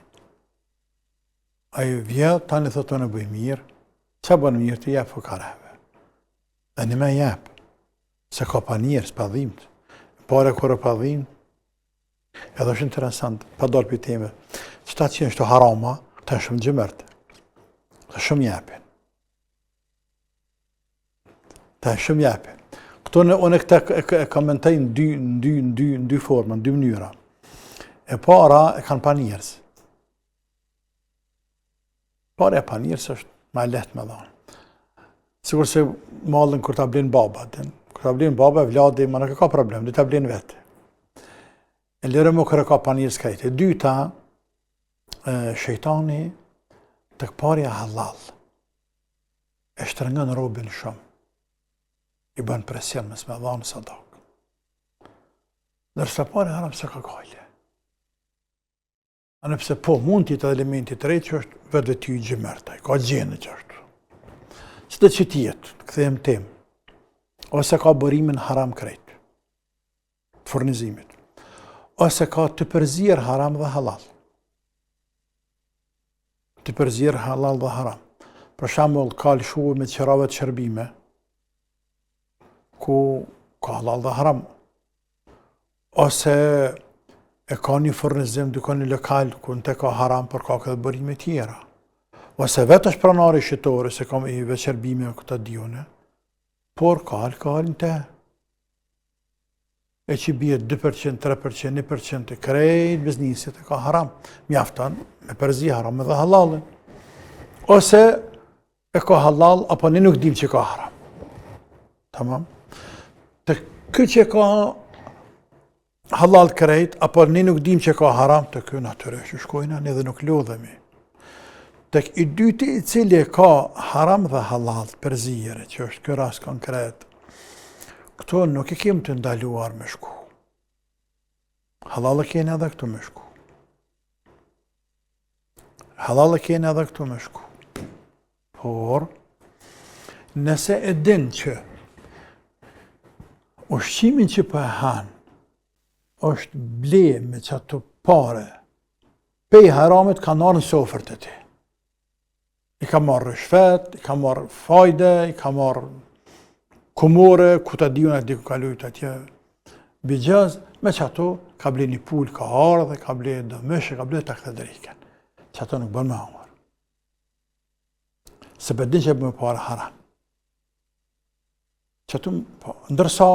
Ajo vjedhe tani thotë në bëj mirë, që bënë mirë të jepë fukareve. Dhe një me jepë, se ka pa njerës, pa dhimt. Pare kërë pa dhimt, edhe është interesant, pa dorë për teme, që ta që është harama, ta shumë gjëmërte, ta shumë jepin. Ta shumë jepin. Këto unë këta komentoj në dy forma, në dy mënyra. E para e kanë pa njerëz. Para e pa njerëz është ma lehtë me dhanë. Sigur se mallin kur ta blen baba. Kur ta blen baba, vladi, ma nuk ka problem, du ta blen vetë. E lërë më kërë ka pa njerëz kajtë. E dyta, shejtani të këparja halal. E shtrëngën robin shumë. I bën presion mes me dhanë sadak. Nërsa pare haram se ka kajle. A nëpse po mund t'jetë elementi të rejtë që është vetë ty i gjimertaj, ka gjenë që është. Që të që tjetë, këthejmë tem, ose ka bërimin haram krejt, të furnizimit, ose ka të përzirë haram dhe halal. Të përzirë halal dhe haram. Për shembull, ka lëshuar me qërave të shërbime, ku ka halal dhe haram. Ose e ka një furnizim duke një lokal ku në te ka haram, për ka këtë bërime tjera. Ose vetë është pranari shqitore, se kam i veçerbime o këta dione, por ka në te. E që bje 2%, 3%, 1% e krejt biznisit e ka haram. Mjaftan me përzi haram edhe halalin. Ose e ka halal, apo ne nuk dim që ka haram. Tamam? Të këtë që ka halal krejt, apo ne nuk dim që ka haram, të kjo natyresht shkojna, ne dhe nuk lodhemi. Tek i dyti i cili ka haram dhe halal përzijere, që është kjo rast konkret, këto nuk i kemë të ndaluar me shku. Halal e kene edhe këtu me shku. Halal e kene edhe këtu me shku. Por, nëse e din që ushqimin që për e hanë, është ble me që ato pare, pej haramit ka nërë në sofrët e ti. I ka marrë rëshfet, i ka marrë fajde, i ka marrë kumore, ku ta diun e di ku ka lujt atje bigjaz, me që ato ka ble një pull ka ardhe, ka ble dëmëshe, ka ble të këtë driken. Që ato nuk bën me amër. Se bedin që e bëmë pare haram. Që ato, ndërsa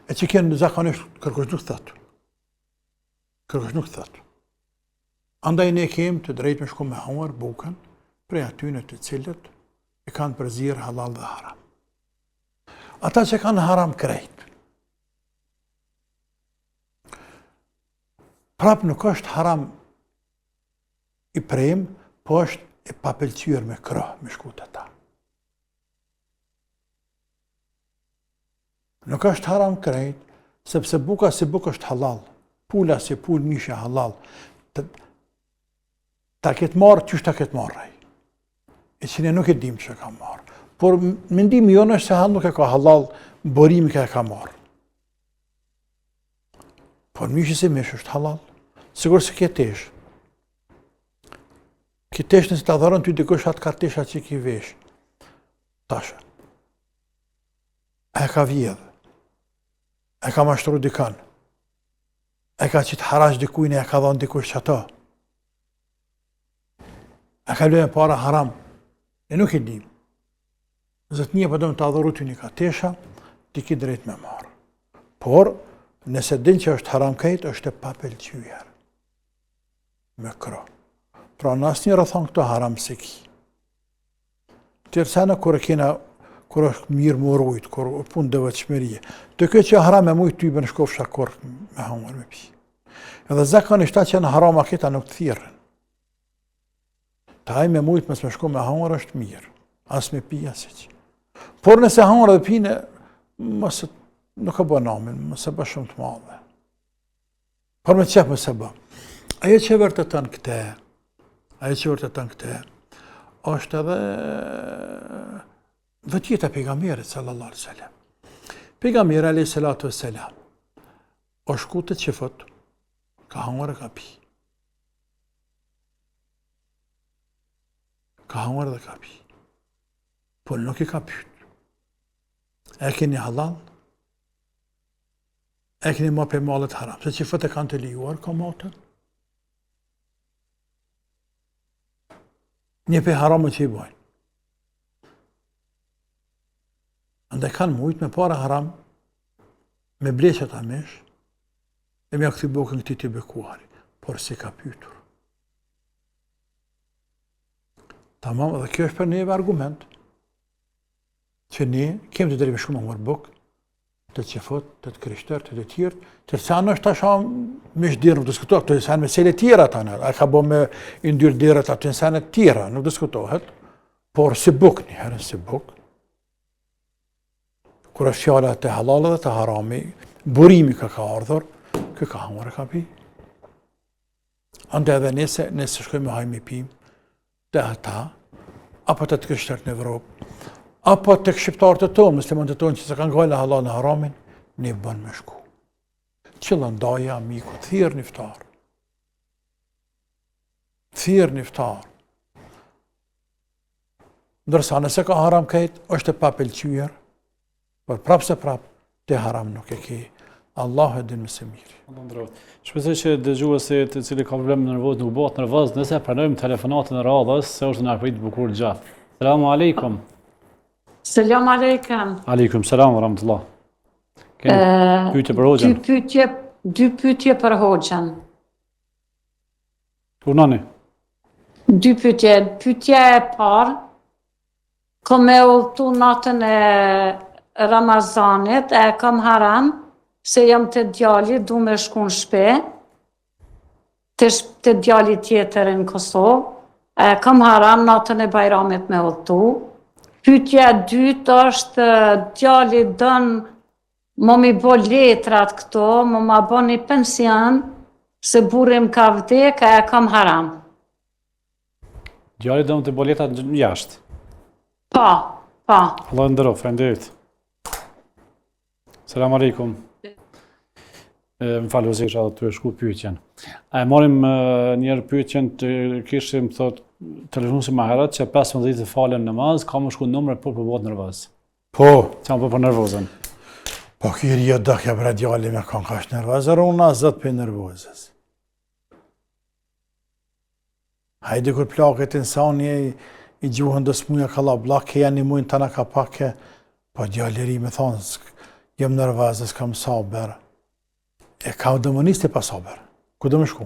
e që kjenë në zakonisht kërkush nuk thëtë. Kërkush nuk thëtë. Andaj ne kemë të drejt me shku me amër, bukën, prej atyne të cilët e kanë përzirë halal dhe haram. Ata që kanë haram krejt. Prap nuk është haram i prem, po është e papelqyër me krah, me shkut e ta. Nuk është haram krejt, sepse buka si buk është halal, pula si pul mishe halal, ta ketë marrë, qysh ta ketë marrë. E që ne nuk e dim që ka marrë. Por mendimi jonë është se hanë nuk e ka halal, borimi ka e ka marrë. Por mishë si mish është halal. Sigur se tesh. Ki tesh nëse ta dharën ty dikush atë ka tesh atë që ki vesh. Tashe. E ka vjedhë. E ka mashtru dikan. E ka qitë harash dikujnë e ka dhonë dikush që ato. E ka lujën para haram. E nuk e dim. Zëtë një përdojmë të adhuru ty një ka tesha, ti ki drejt me marë. Por, nëse din që është haram kajt, është e papelqyjer. Me kro. Pra në asë njëra thonë këto haram se ki. Tërësana kur është mirë më rujtë, kur punë dëve të shmerije. Të këtë që haram e mujtë ty bë në shkof shakor me hangër me pi. Edhe zakonisht ta që në haram a kita nuk të thirën. Ta haj me mujtë mes me shko me hangër është mirë. As me pi asë që. Por nëse hangër dhe pine, mësë nuk e bë namin, mësë bë shumë të madhe. Por me qep mësë bë. Ajo që vërtetën këte, është edhe vëtjeta pejgamberit sallallahu alaihi wasallam. Pejgamberi alaihi salatu wassalam, o shku të qifët, ka hangër e ka pi. Ka hangër dhe ka pi. Por nuk i ka pyt. E keni halal? E keni ma për malet haram? Se qifët e kanë të lijuar, ka matën? Një për haramë që i bojnë. Ndë kanë mujtë me para haram, me bleqet a mesh, e me a këti bokën këti të bekuari, por si ka pytur. Tamam, dhe kjo është për neve argument, që ne kemë të drejme shumë më mërë bukë, të qefot, të krishter, të tjerë, të sanë është tasha me shdirë, nuk diskutohet, të sanë me sele tjera ta në, a ka bo me indyrë dirët atë në sanë tjera, nuk diskutohet, por si bukë një herën, si bukë, kur është fjala të halal dhe të harami, burimi ka ardhur, kë ka hamur e ka pi. Ande edhe nëse shkojmë hajmë i pim, të ata, apo të krishterët në Evropë, apo të shqiptarët të tonë, muslimanët të tonë që se kanë gajle halal në haramin, ne bënë me shku. Qëllë ndaja, amiku, thirë niftar. Thirë niftar. Ndërsa nëse ka haram kajtë, është e papelqyër, por prapë se prapë, të haram nuk e ke. Allah e din më së miri. Shpresoj që dëgjuesit i cili ka problem nervoz nuk bëhet nervoz nëse pranojmë telefonatën e radhës se është në arpit bukur gjatë. Selamu alaikum. Selam aleikum. Aleikum selam wa rahmatullah. Kemi pyetje për hoxhën. Dy pyetje për hoxhën. Punoni. Dy pyetje. Pyetja e parë, kam me udhëtu natën e Ramazanit, e kam haram, se jam të djali, du me shku në shpe, të djali tjetër në Kosovë, e kam haram natën e Bajramit me udhëtu. Pyetja e dytë është djali dënë më mi bo letrat këto, më ma bo një pension, se burim ka vdek, e kam haram. Djali dëmë të bo letrat jashtë. Pa. Allah ndëro, frenderit. Selam aleikum. Më falë ose isha të e shku pyetjen. E marim njerë pyetjen të kishim, thot, telefonusim ma herët që 15 të falen namaz, ka më shku numre për bëhet nervoz. Po. Qa më për nervozën. Po kiri jo dakja për djali me kanë ka është nervozër, unë azët për nervozës. Hajde kur plaket insani i gjuhën dës muja ka la blak, ke janë një mujnë të në ka pake, po djalleri me thonë, jem nervozës, kam saber. E ka dëmoniste pa saber. Ku do më shku?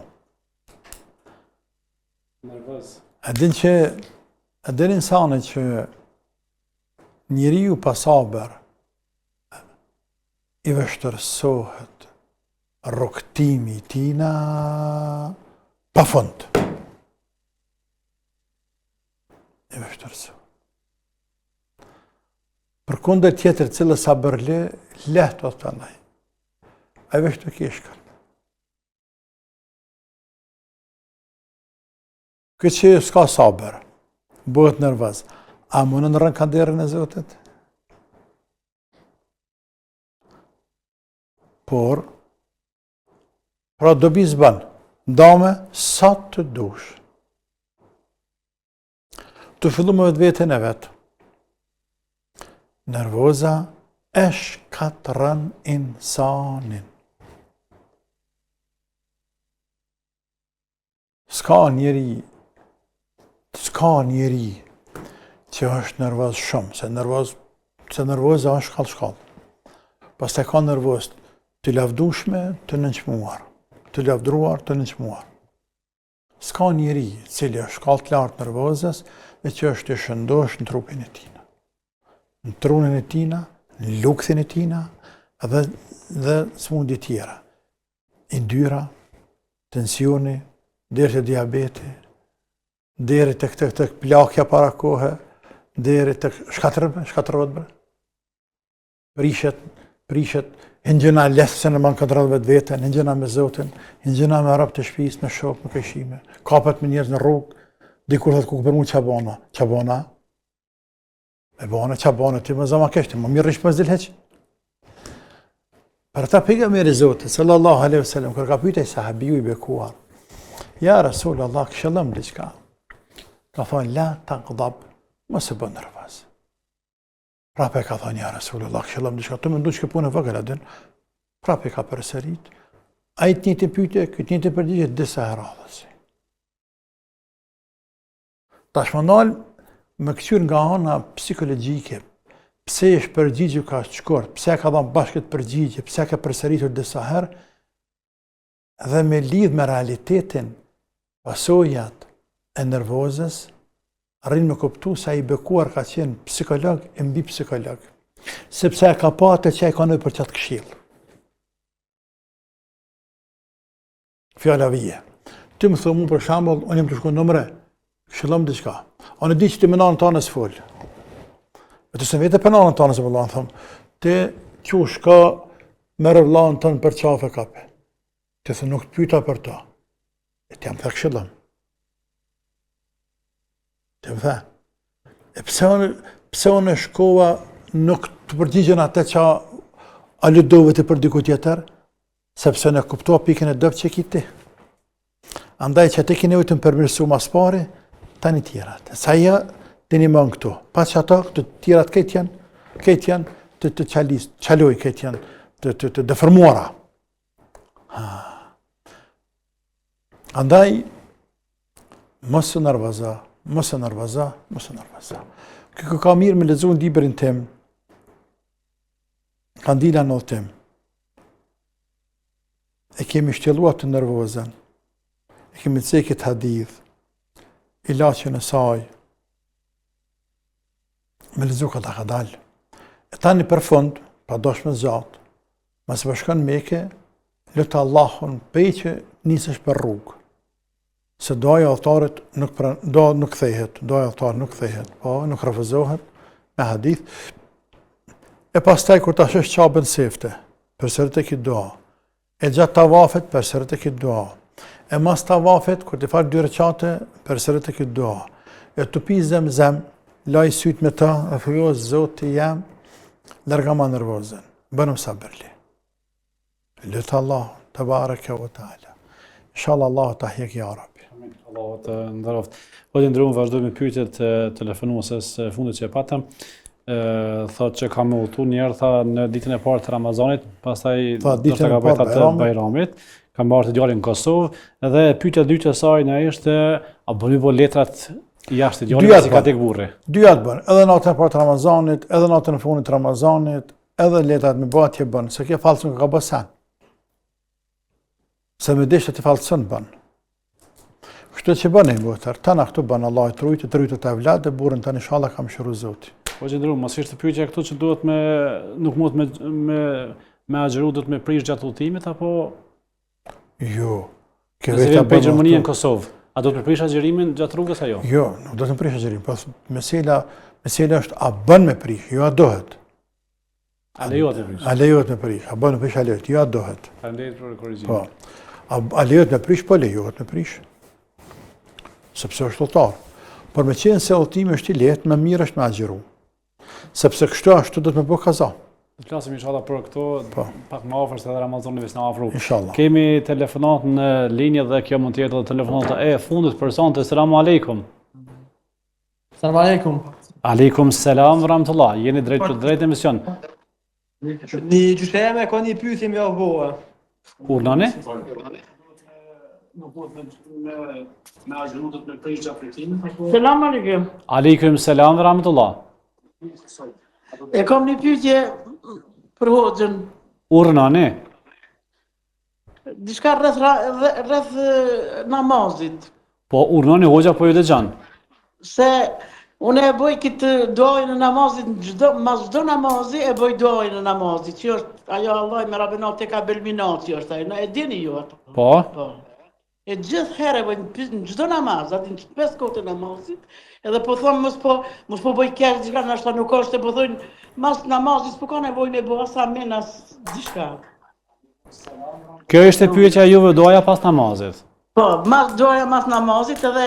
Nervoz. E din insani që njëri ju pa saber i vështërsohet rroktimi tina pa fund. I vështërsohet. Për kundër tjetër cilë sabërle, lehtë o të ndaj. A vesh të kishkën. Këtë që s'ka sabër, bëhet nervaz, a mënë në rënë kanderën e Zotit? Por, pra dobi zbanë, ndame sa të dush. Të fillu me vetën e vetë. Nervoza e shkatërën insanin. S'ka njeri që është nervoz shumë, se nervoza është shkallë. Pas të ka nervoz të lavdushme, të nënqmuar, të lavdruar, të nënqmuar. S'ka njeri cili është shkallë të lartë nervozës e që është i shëndosh në trupin e tina. Në trunin e tina, në lukthin e tina dhe smundi tjera. Indyra, tensioni, deri të diabeti, deri të plakja para kohë, deri të shkatërët bre. Prishet, hingjëna lesë se në manë kontrolë vetë vetën, hingjëna me Zotin, hingjëna me rap të shpis, me shok, me këshime, kapet me njerëz në rrugë, dikur thëtë kukë për mu qabona, e bane qabona, ti më zama keshti, më mirë ishë më zilheq. Për ta pejgamberi Zotit, sallallahu alaihi wasallam, kër ka pyetej sahabiju i bekuar, ja Rasul Allah, këshëllëm diqka. Ka thonë, la taqdab, mos e bën nervoz. Prape ka thonë, ja Rasul Allah, këshëllëm diqka. Të më ndu që punë e vëgëll adin, prape ka përsërit. A i të një të pyetje, këtë një të përgjigje, disa heradhës. Tash më nalë, më këqyr nga ana psikologjike, pse është përgjigju ka shkurt, pse ka dhënë bashkët përgjigje, pse ka përsëritur disa herë, dhe me lidh me realitetin, pasojat e nervozës, arrin me kuptu se ai bekuar ka qenë psikolog e mbi psikolog, sepse ka pa atë që ai ka nevojë për çat këshill. Fjala vije. Ti më thonë për shembull, unë jam të shkoj në Numre, këshillom diçka. Unë di që ti më nën tonë s'fol. Të se vetë për nën tonë se vëllai thon, ti qush ka merr vëllain ton për çafe kape. Ti thon nuk të pyeta për to. E ti jam të këshillom. Të më tha. E pse unë shkova nuk të përgjigjen atë që a ludove të për diku tjetër, sepse në kuptua pikën e dëpë që kiti. Andaj që te kine ujtë më përmirësu mas pari, tani tjerat. Sa ja, të një mënë këtu. Pas që ata, të tjerat këtë janë të qaloj, këtë janë të dëfërmuara. Andaj, mësë nërvaza. Këko ka mirë me lezu në librin tim, Kandila në tim. E kemi shtjelluar të nervozën, e kemi të cekit hadith, ilaqen e saj, me lezu ka dalë. E tani për fund, pa dosh me zjatë, mësë përshkën meke, lutë Allahun pej që nisësh për rrugë. Se doja altarit nuk kthehet, po nuk refuzohet me hadith. E pastaj kur ta shesh qabën sefte, përsërit e ki doa. E gjatë tavafet, përsërit e ki doa. E mas tavafet, kur ti falë 2 rekate, përsërit e ki doa. E të pi zemzem, laj syt me ta, e thujo Zoti jam, larga ma nervozën, bënëm sabërli. Lutë Allah, të bareke wa ta'ala. Inshallah Allah të hjek ja Rabbi. Allah të ndëroft. Po të ndërrumë, vazhdoj me pyetjet e telefonuesës fundit që e patëm. Thot që kam udhëtu njerë, tha në ditën e parë të Ramazanit, pastaj ditën e parë të Bajramit, kam marrë të djalin në Kosovë, edhe pyetja e dytë e saj në ishte, a bëni bo letrat jashtë djalit si ka tek burri? Dyja të bën, edhe natën e parë të Ramazanit, edhe natën e fundit të Ramazanit, edhe letrat me bëhat që bën, se kjo falcën ka bësan. Se me deshte të falcën bën. Kështu që bën e mbotër, tana këtu bën Allah të rujtë të evlat dhe burën të inshallah kam shëru Zoti. Po që ndërrumë, mos ishte pyetja këtu që duhet nuk mund me agjeru, duhet me prish gjatë udhëtimit, apo? Jo. Nëse vjen për Gjermania në Kosovë, a do të prish agjerimin gjatë rrugës ajo? Jo, nuk do të prish agjerimin, po mesela është a bën me prish, jo a dohet. A lejohet me prish? A lejohet me prish, a bën me prish a lejohet, jo a dohet. Faleminderit për korrigjimin. Po. A lejohet me prish, po lejohet me prish. Sepse është udhëtar. Por me qenë se udhëtimi është i lehtë, më mirë është me agjeru. Sepse kështu do të më bëj kaza. Të flasim inshallah për këto, pak më afër se edhe Ramazani veç na afro. Inshallah. Kemi telefonat në linjë dhe kjo mund të jetë edhe telefonata e fundit për sonte. Selamu alejkum. Selamu alejkum. Aleikum selam wa rahmatullah. Jeni drejt për drejt emision. Një gjysheme ka një pyetje më avboa. Urnani? Selam aleikum. Aleikum selam wa rahmatullah. E kam një pyetje për hoxhën. Urnani? Diçka rreth namazit. Po urnani hoxha po ju dëgjon. Se unë e bëj këtë duajën e namazit, mas çdo namazi e bëj duajën e namazit, që është ajo Allah me rabenat e ka belminat, që është ajo, e dini ju ato. Po? Po. E gjithë herë e bëj në çdo namaz, aty në 5 kohët e namazit, edhe po thonë mos po bëj keq diçka, ndoshta nuk është, po thonë mas namazit s'po ka nevojë me bëj sa menas diçka. Kjo ishte pyetja juve, doja pas namazit. Po, doja mas namazit edhe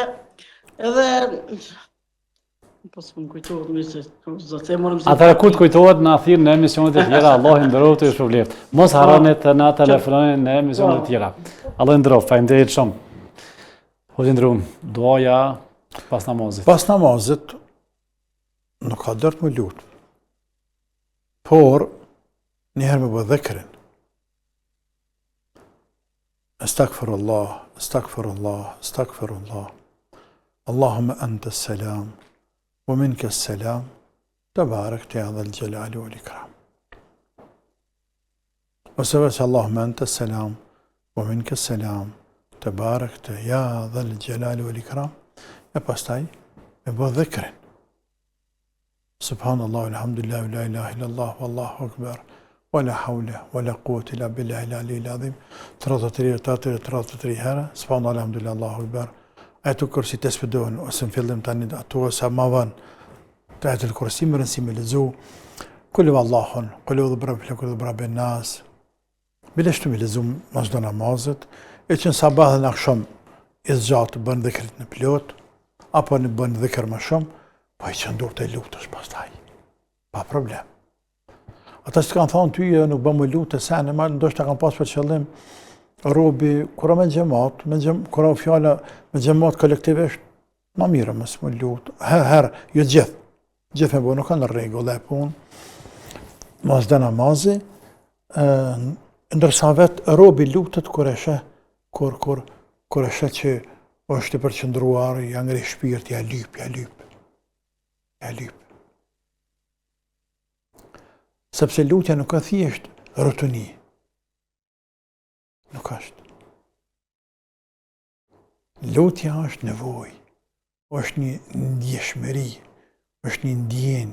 po s'm kujtohet më se zotë morëm se Atëra kur të kujtohet na thirr në emisionet e tjera, Allah i nderoft ju shpëleft. Mos harroni të na telefononi në emisionet e tjera. Allah i nderoft, faleminderit shumë. Hoxha ndrum, duaja pas namazit. Pas namazit nuk ka dërt më lut. Por njëherë me bë dhikrin. Astaghfirullah, astaghfirullah, astaghfirullah. Allahumma anta salam wa minka salam. تبارك يا ذا الجلال والإكرام. وسبس اللهم أنت السلام ومنك السلام تباركت يا ذا الجلال والإكرام. E pastaj me bë dhikrin. Subhanallah, alhamdulillah, la ilaha illallah, wallahu akbar, wala hawla, wala quwwata illa billahi al-aliyyil azim. 33 herë, subhanallah, alhamdulillah, allahu akbar. Ajetul kursi të sfidohen, ose në fillim tani ato sa ma van. Të ajetul kursi më rëndësi me lexu. Kullu Allahun, kullu dhubra, kullu dhubra bin nas. Bileshtu me lexu mas do namazet, e që në sabah dhe në akşam i zgjatë bën dhikrit në plot, apo në bën dhikr më shumë, po i që ndur të lutësh pastaj. Pa problem. Ata që kanë thonë ty, nuk bë më lutë, se në malë ndoshta kanë pas për qëllim, robi, kura me gjemat, kura fjala me gjemat kolektivisht, ma mire mësë më lutë. Herë, jo gjithë me bo, nuk kanë regull e punë, mas dhe namazi, ndërsa vetë robi lutët kur e shë, kur e shë që është i përqëndruar, ja ngri shpirt, ja lyp. Sepse lutja nuk ka thjesht rutini. Nuk është. Lutja është nevoj, është një ndjeshmëri, është një ndjen,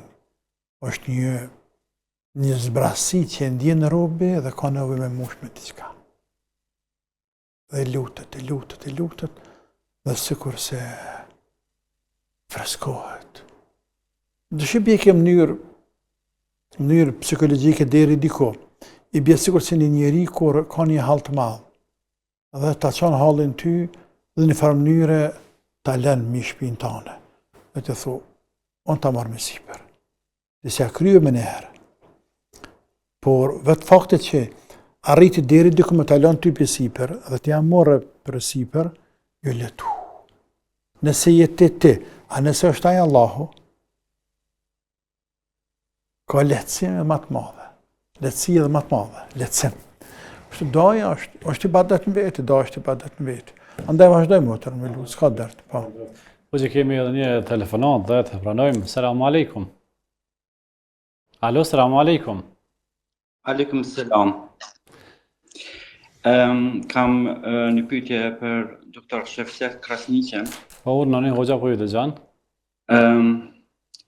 është një zbrasi që ndjen robi dhe ka nevoj me mush me diçka. Dhe lutet, dhe sikur se freskohet. Dëshim bje ke mënyrë psikologjike deri diko, i bje sikur se një njeri kur ka një hall të madh, dhe ta çon hallin ty dhe në farë mënyre ta lën mi shpinë tane. Dhe të thu, unë ta marrë me sipër. Dhe se a kryo me nëherë. Por vetë faktet që arriti deri diku me ta lën ty për sipër, dhe t'ja morë për sipër, jo letu. Nëse jetë ti, a nëse është ai Allahu, ka lehtësim e më të madhe. Lehtësi edhe më të madhe, lehtësim. Doja është i badet në veti, doja është i badet në veti. Andaj vazhdojmë motër me lutë, s'ka dërt, po. Po që kemi edhe një telefonat dhe të pranojmë. Selamu alaikum. Alo, selamu alaikum. Aleikum selam. Kam një pyetje për doktor Shefset Krasniqen. Po, urnoni, hoxha po ju dëgjon.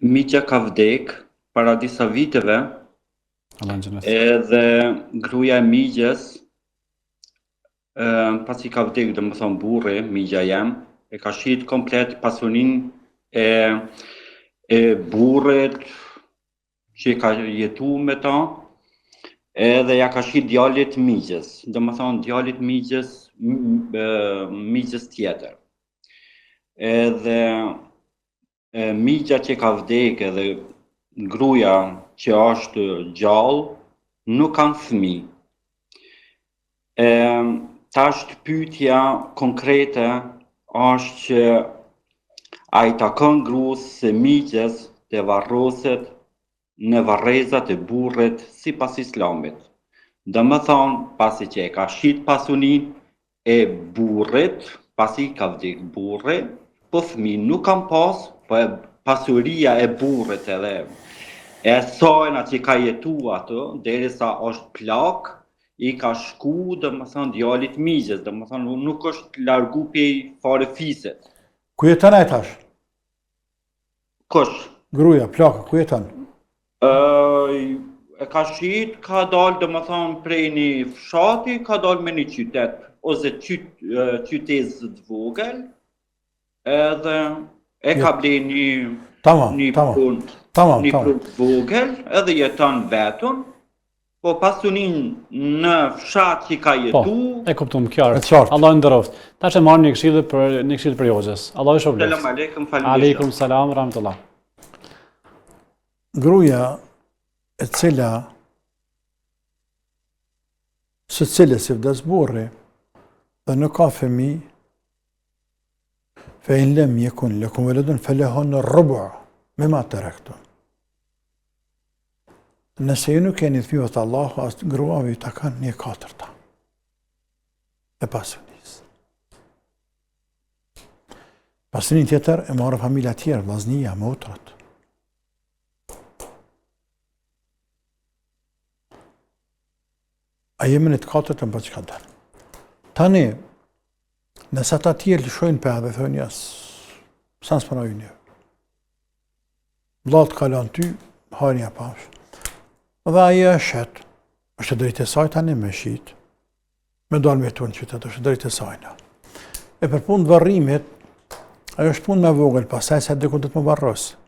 Migja ka vdek para disa viteve, edhe gruaja e migjes, pasi ka vdek, dhe më thonë burri, migja jam, e ka shit komplet pasunin e burrit që ka jetu me ta, edhe ja ka shit djalit migjes, dhe më thonë djalit migjes tjetër. Edhe migja që ka vdek edhe gruaja që është gjallë, nuk kanë fëmijë. Tash pyetja konkrete është që a i takon gruas së migjes të varroset në varrezat e burrit sipas islamit. Dhe më thonë, pasi që e ka shit pasunin e burrit, pasi ka vdek burri, po fëmijë nuk kanë pas, po pasuria e burrit edhe e sajna që ka jetu ato, derisa është plak, i ka shku, dhe më thonë, djalit migjes, dhe më thonë, nuk është largu pej fare fiset. Ku jeton ai tash? Kush? Gruaja, plaka, ku jeton? E ka shit, ka dalë, dhe më thonë, prej një fshati, ka dalë me një qytet, ose qytet të vogël, edhe e ka ble një punë të vogël, edhe jeton vetën, po pasunin në fshat që ka jetu... Po, e kuptum, qartë. Allah ndëroft. Ta që marrë një këshillë për hoxhës. Allah i shpërblet. Selam aleikum, falim. Aleikum salam, rahmetullah. Gruaja e cila së cilës i vdes burri dhe nuk ka fëmijë, فإن لم يكن لكم ولد فلهن الربع مما تركتم. Nëse ju nuk keni fëmijë të Allahu, as gruave ju takon 1/4 e pasunisë. Pasunin tjetër e marrë familja tjerë, vllaznia, motrat. A jemi në të katërt në bëtë që ka dërë. Tani, nëse ata tjerë lëshojnë për edhe, thënë jas, sa nësë përna ju një. Vlatë kalon ty, hajnë ja pash. Dhe aje është shetë, është drejtë e saj tani me shqitë, me dalë me tu në qytet, është drejtë e sajna. E për punë të varrimit, ajo është punë me vogël, pasaj se dikun të të më varrosë.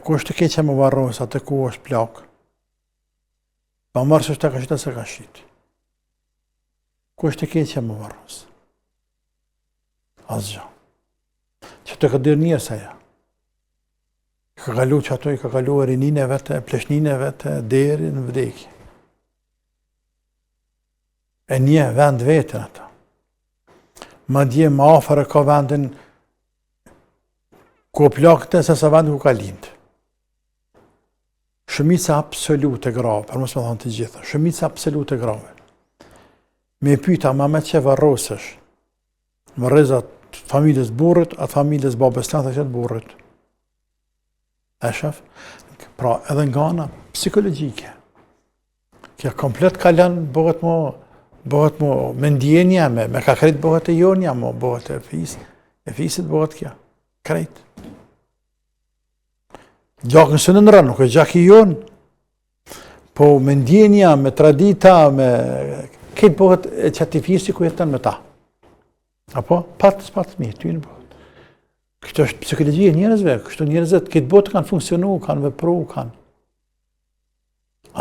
Ku është të keqe më varrosë, atë ku është plakë. Pa marrë se është të ka shita se ka shqitë. Ku është të keqe më varrosë? Asgjë. Që të këtë dirë njërë se ja. Ka kalu që ato i ka kalu e rinin e vete, pleshnin e vete, deri në vdekje. E një vend vetën ata. Ma dje ma afer e ka vendin ku plakte se sa vendin ku ka lindë. Shumica absolute grave, për mos me thonë të gjitha, shumica absolute grave. Me pyta ma me që varrosësh, më rrezat familjes burrit, atë familjes babës të të qëtë burrit. E shef? Pra edhe nga ana psikologjike. Kja komplet kalon bëhet mo me ndjenja, me ka krejt bëhet e jonja, mo bëhet e fisit bëhet kja. Krejt. Gjakën së në nërë, nuk e gjak i jonë. Po me ndjenja, me tradita, me këtë bëhet e qëti fisi ku jetën me ta. Apo? Patës mirë, ty në bëhet. Kështë është psikologjia e njerëzve, kështu njerëzët këtë botë kanë funksionu, kanë vepru, kanë.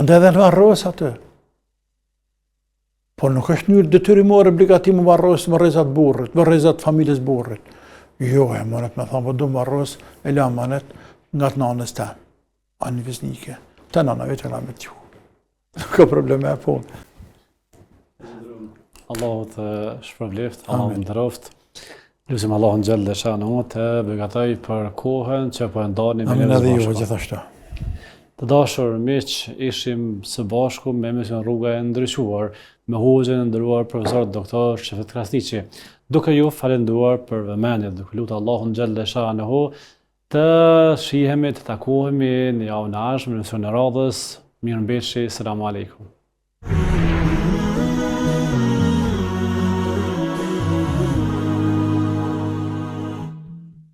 Andaj edhe në varros atë. Po nuk është njërë detyrimor obligativ më varros më rrezat burrit, më rrezat familjes burrit. Jo, e manet me thamë, po du më varros e la manet nga të nanës ta. Anë visnike. Të nana vetë e la me t'ju. Nuk ka probleme e po. Allahu të shpërbleft, Allahu të ndëroft. Lusim Allahun gjellë dhe shanu të begatoj për kohën që po ndani me Amin edhe ju bashku. gjithashtu. Të dashur miq, ishim së bashku me emision Rruga e Ndryshuar me hoxhin e nderuar profesor doktor Shefet Krasniqi. Duke ju falenduar për vëmendje, duke lutur Allahun gjellë dhe shanu të shihemi, të takohemi në javën e ardhshme në emisionin e radhës. Mirëmbëjtje, selam aleikum.